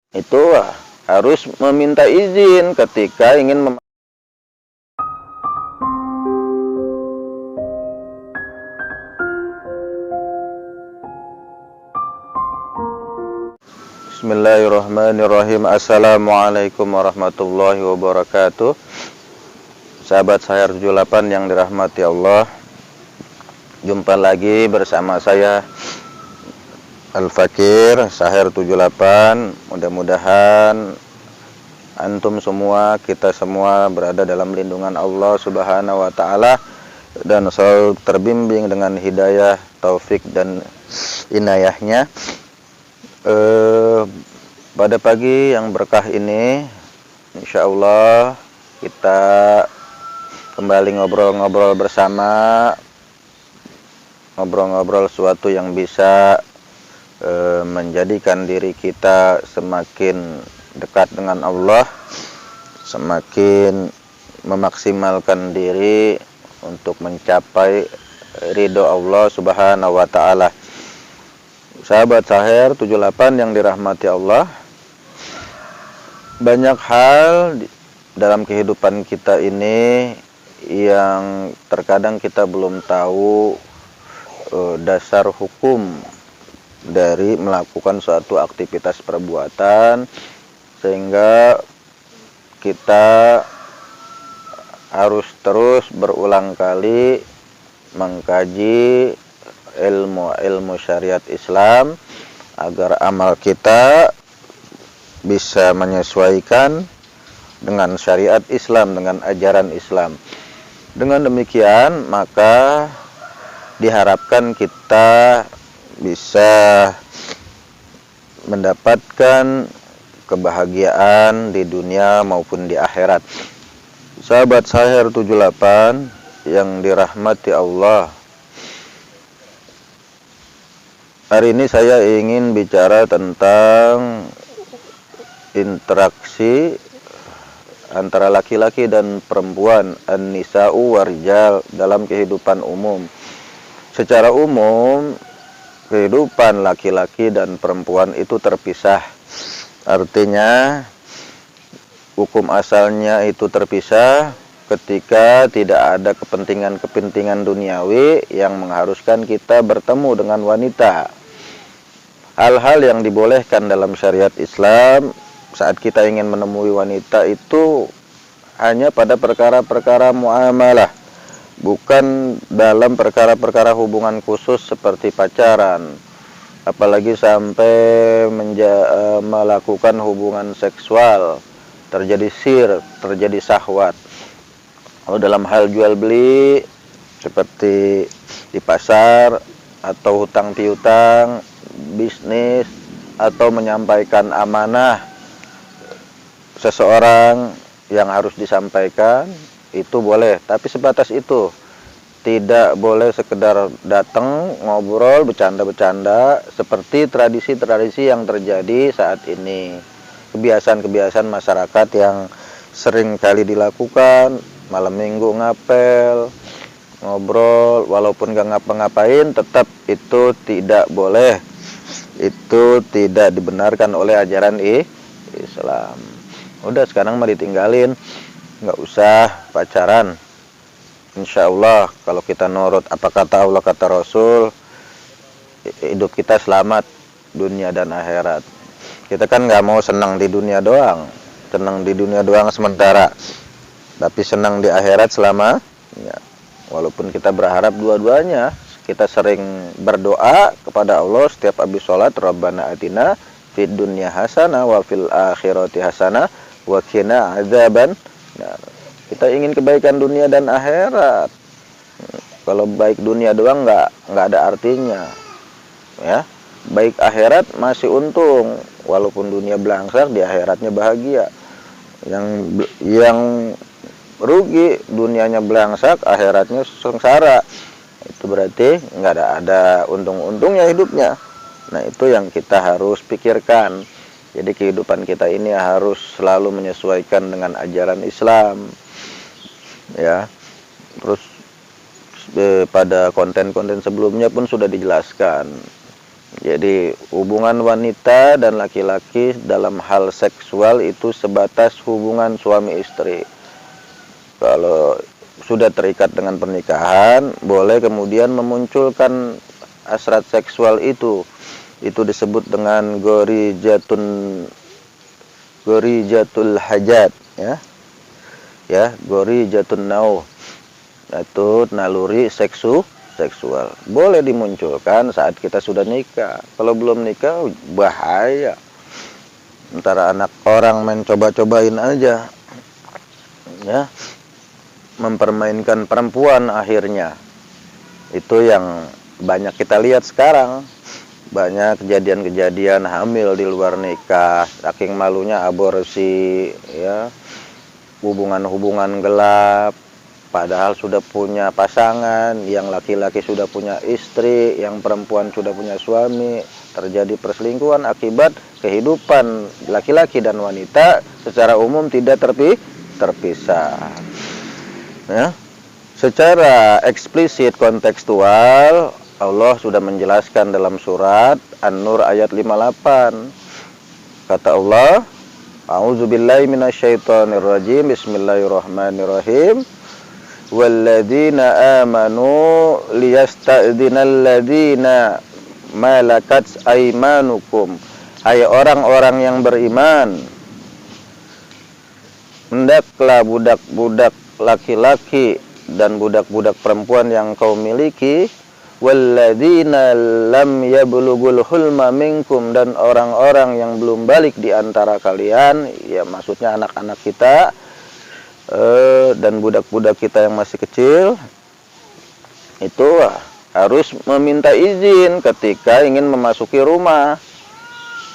itu harus meminta izin ketika ingin Bismillahirrahmanirrahim. Assalamualaikum warahmatullahi wabarakatuh. Sahabat Sahir 78 yang dirahmati Allah, jumpa lagi bersama saya Al-Fakir Sahir 78. Mudah-mudahan antum semua, kita semua berada dalam lindungan Allah Subhanahu wa taala dan selalu terbimbing dengan hidayah, taufik dan inayahnya. Pada pagi yang berkah ini, insya Allah kita kembali ngobrol-ngobrol bersama, ngobrol-ngobrol sesuatu yang bisa menjadikan diri kita semakin dekat dengan Allah, semakin memaksimalkan diri untuk mencapai ridho Allah Subhanahu wa taala. Sahabat Sahir 78 yang dirahmati Allah, banyak hal dalam kehidupan kita ini yang terkadang kita belum tahu dasar hukum dari melakukan suatu aktivitas perbuatan, sehingga kita harus terus berulang kali mengkaji ilmu syariat Islam agar amal kita bisa menyesuaikan dengan syariat Islam, dengan ajaran Islam. Dengan demikian maka diharapkan kita bisa mendapatkan kebahagiaan di dunia maupun di akhirat. Sahabat Sahir 78 yang dirahmati Allah, hari ini saya ingin bicara tentang interaksi antara laki-laki dan perempuan, an-nisa'u warijal, dalam kehidupan umum. Secara umum, kehidupan laki-laki dan perempuan itu terpisah. Artinya, hukum asalnya itu terpisah ketika tidak ada kepentingan-kepentingan duniawi yang mengharuskan kita bertemu dengan wanita. Hal-hal yang dibolehkan dalam syariat Islam saat kita ingin menemui wanita itu hanya pada perkara-perkara muamalah, bukan dalam perkara-perkara hubungan khusus seperti pacaran, apalagi sampai melakukan hubungan seksual, terjadi sir, terjadi syahwat. Dalam hal jual beli seperti di pasar atau hutang piutang, bisnis, atau menyampaikan amanah seseorang yang harus disampaikan, itu boleh, tapi sebatas itu. Tidak boleh sekedar datang ngobrol bercanda-bercanda seperti tradisi-tradisi yang terjadi saat ini, kebiasaan-kebiasaan masyarakat yang sering kali dilakukan. Malam minggu ngapel, ngobrol, walaupun gak ngapa-ngapain, tetap itu tidak boleh. Itu tidak dibenarkan oleh ajaran Islam. Udah, sekarang mah ditinggalin, nggak usah pacaran. Insya Allah kalau kita nurut apa kata Allah, kata Rasul, hidup kita selamat dunia dan akhirat. Kita kan nggak mau senang di dunia doang, senang di dunia doang sementara, tapi senang di akhirat selamanya. Walaupun kita berharap dua-duanya, kita sering berdoa kepada Allah setiap habis sholat, Rabbana atina fid dunya hasanah wa fil akhirati hasanah wa qina adzaban. Nah, kita ingin kebaikan dunia dan akhirat. Kalau baik dunia doang nggak ada artinya, ya. Baik akhirat masih untung, walaupun dunia belangsak, di akhiratnya bahagia. Yang rugi dunianya belangsak, akhiratnya sengsara. Itu berarti nggak ada untung-untungnya hidupnya. Nah, itu yang kita harus pikirkan. Jadi kehidupan kita ini harus selalu menyesuaikan dengan ajaran Islam, ya. Terus pada konten-konten sebelumnya pun sudah dijelaskan Jadi hubungan wanita dan laki-laki dalam hal seksual itu sebatas hubungan suami istri. Kalau sudah terikat dengan pernikahan, boleh kemudian memunculkan hasrat seksual itu. Itu disebut dengan gorijatul hajat, ya. Ya, gorijatun nauh. Itu naluri seksual. Boleh dimunculkan saat kita sudah nikah. Kalau belum nikah bahaya. Antara anak orang main coba-cobain aja. Ya. Mempermainkan perempuan akhirnya. Itu yang banyak kita lihat sekarang. Banyak kejadian-kejadian hamil di luar nikah, saking malunya aborsi, ya. Hubungan-hubungan gelap, padahal sudah punya pasangan, yang laki-laki sudah punya istri, yang perempuan sudah punya suami. Terjadi perselingkuhan akibat kehidupan laki-laki dan wanita secara umum tidak terpisah. Ya. Secara eksplisit kontekstual, Allah sudah menjelaskan dalam surat An-Nur ayat 58. Kata Allah, A'udzubillahi minasyaitonirrajim. Bismillahirrahmanirrahim. Walladzina amanu liyasta'dzinal ladzina malakat aymanukum. Hai orang-orang yang beriman, hendaklah budak-budak laki-laki dan budak-budak perempuan yang kau miliki, walladzina lam yablughul hulma minkum, dan orang-orang yang belum balik di antara kalian, ya maksudnya anak-anak kita dan budak-budak kita yang masih kecil, itu harus meminta izin ketika ingin memasuki rumah.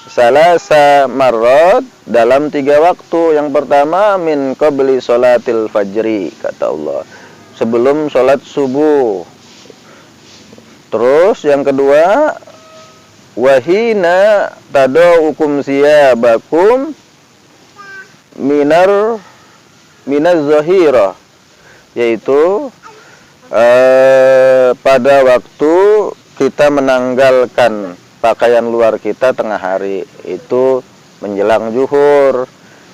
Salasa marrat, dalam 3 waktu. Yang pertama, min qabli sholatil fajri, kata Allah, sebelum sholat subuh. Terus yang kedua, wahina tadaukum siyabakum minaz zahira, yaitu pada waktu kita menanggalkan pakaian luar kita tengah hari, itu menjelang zuhur.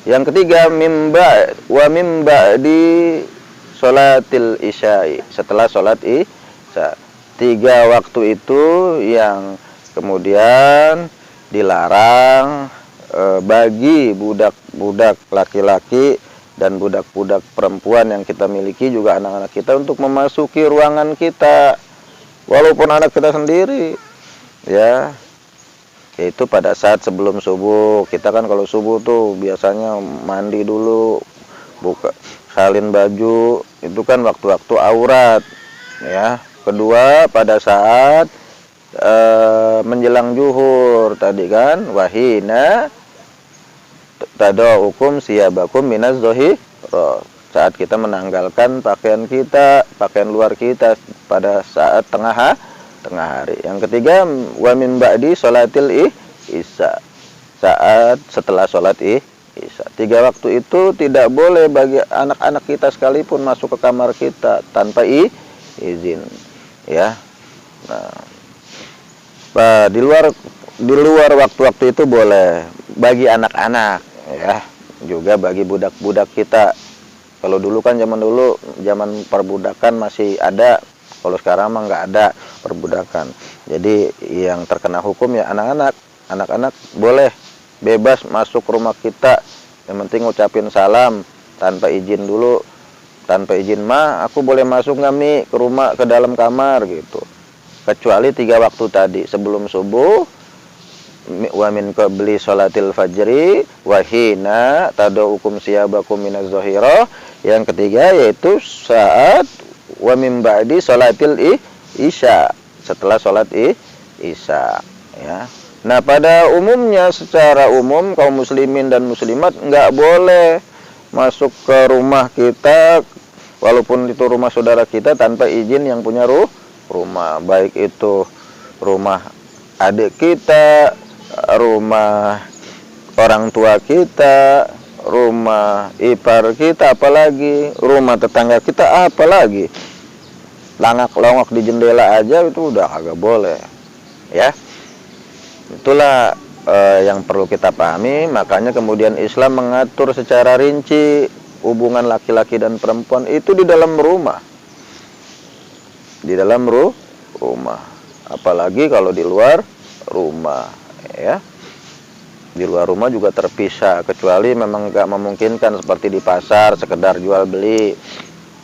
Yang ketiga, mimba di sholatil isya'i, setelah sholat isya. 3 waktu itu yang kemudian dilarang bagi budak-budak laki-laki dan budak-budak perempuan yang kita miliki, juga anak-anak kita, untuk memasuki ruangan kita walaupun anak kita sendiri, ya. Yaitu pada saat sebelum subuh. Kita kan kalau subuh tuh biasanya mandi dulu, buka, salin baju, itu kan waktu-waktu aurat, ya. Kedua, pada saat menjelang zuhur tadi kan, wahina tadaukum siyabakum minaz zahira, saat kita menanggalkan pakaian kita, pakaian luar kita pada saat tengah hari. Yang ketiga, wa min ba'di sholatil isya, saat setelah sholat isya. 3 waktu itu tidak boleh bagi anak-anak kita sekalipun masuk ke kamar kita tanpa izin, ya. Nah, di luar waktu-waktu itu boleh bagi anak-anak, ya, juga bagi budak-budak kita. Kalau dulu kan zaman perbudakan masih ada, kalau sekarang mah nggak ada perbudakan. Jadi yang terkena hukum ya anak-anak boleh bebas masuk rumah kita, yang penting ngucapin salam tanpa izin dulu. Tanpa izin, mah aku boleh masuk nggak Mi ke rumah, ke dalam kamar gitu, kecuali 3 waktu tadi, sebelum subuh, wa min qabli sholatil fajri, wahina tadaukum siyabakum minaz zahira. Yang ketiga yaitu saat wa min ba'di sholatil isya, setelah sholat isya, ya. Nah, pada umumnya, secara umum kaum muslimin dan muslimat nggak boleh masuk ke rumah kita, walaupun itu rumah saudara kita, tanpa izin yang punya rumah, baik itu rumah adik kita, rumah orang tua kita, rumah ipar kita, apalagi rumah tetangga kita, apalagi langak-longok di jendela aja itu udah agak boleh, ya. Itulah yang perlu kita pahami. Makanya kemudian Islam mengatur secara rinci hubungan laki-laki dan perempuan itu di dalam rumah. Di dalam rumah. Apalagi kalau di luar rumah, ya. Di luar rumah juga terpisah, kecuali memang nggak memungkinkan seperti di pasar sekedar jual beli,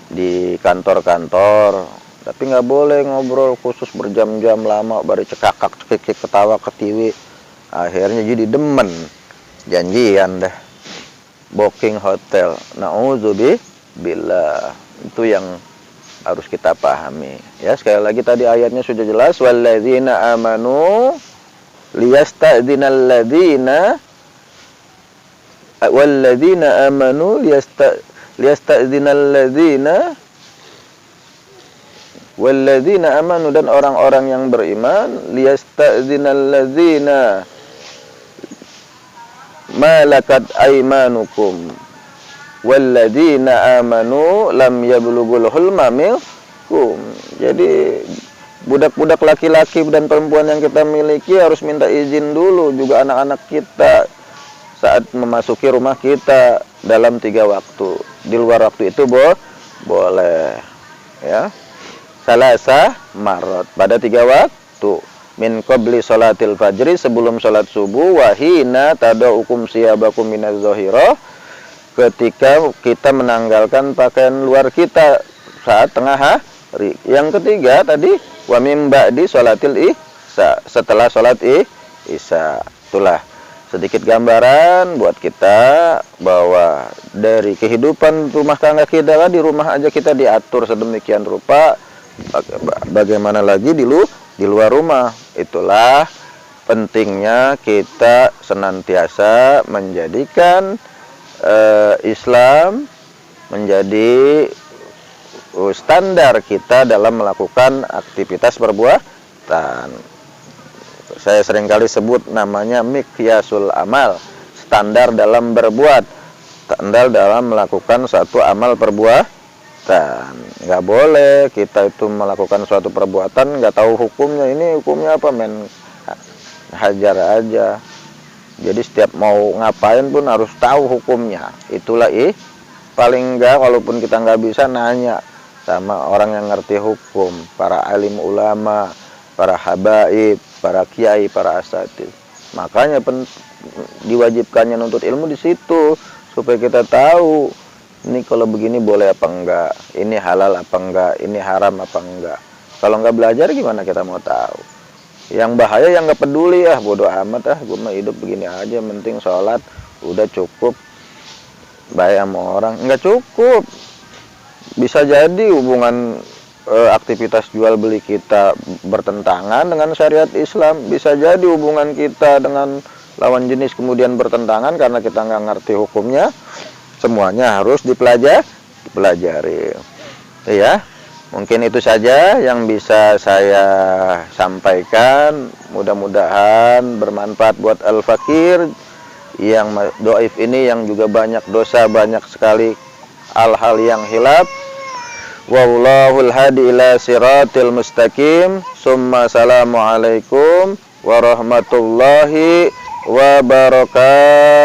di kantor-kantor. Tapi nggak boleh ngobrol khusus berjam-jam lama, baru cekakak cekik ketawa ketiwi, akhirnya jadi demen, janjian dah, booking hotel. Na'udzubillah. Itu yang harus kita pahami, ya. Sekali lagi tadi ayatnya sudah jelas, walladzina amanu liyasta'dzinal ladzina amanu liyasta'dzinal ladzina walladzina amanu, dan orang-orang yang beriman, liyasta'dzinal ladzina malakat aymanukum walladzina amanu lam yablughul hulma minkum. Jadi budak-budak laki-laki dan perempuan yang kita miliki harus minta izin dulu, juga anak-anak kita saat memasuki rumah kita dalam 3 waktu. Di luar waktu itu boleh, ya. Salasa marot, pada 3 waktu. Min qabli sholatil fajri, sebelum sholat subuh, wahina tadaukum siyabakum minaz zohiro, ketika kita menanggalkan pakaian luar kita saat tengah hari. Yang ketiga tadi, wa mim ba'di sholatil isya, setelah sholat isya. Itulah sedikit gambaran buat kita bahwa dari kehidupan rumah tangga kita, di rumah aja kita diatur sedemikian rupa, bagaimana lagi di luar rumah. Itulah pentingnya kita senantiasa menjadikan Islam menjadi standar kita dalam melakukan aktivitas perbuatan. Saya seringkali sebut namanya miqyasul amal, standar dalam berbuat, standar dalam melakukan suatu amal perbuatan. Nggak boleh kita itu melakukan suatu perbuatan nggak tahu hukumnya. Ini hukumnya apa, men? Hajar aja. Jadi setiap mau ngapain pun harus tahu hukumnya. Itulah paling enggak, walaupun kita nggak bisa, nanya sama orang yang ngerti hukum, para alim ulama, para habaib, para kiai, para asatidz. Makanya diwajibkannya nuntut ilmu di situ, supaya kita tahu ini kalau begini boleh apa enggak, ini halal apa enggak, ini haram apa enggak. Kalau nggak belajar gimana kita mau tahu? Yang bahaya yang nggak peduli, bodoh amat, gue mah hidup begini aja, penting sholat udah cukup, baik sama orang. Nggak cukup, bisa jadi hubungan aktivitas jual beli kita bertentangan dengan syariat Islam, bisa jadi hubungan kita dengan lawan jenis kemudian bertentangan karena kita nggak ngerti hukumnya. Semuanya harus dipelajari, ya. Mungkin itu saja yang bisa saya sampaikan. Mudah-mudahan bermanfaat buat al-fakir yang doif ini, yang juga banyak dosa, banyak sekali hal-hal yang hilaf. Wallahul hadi ila siratil mustaqim. Summa assalamualaikum warahmatullahi wabarakatuh.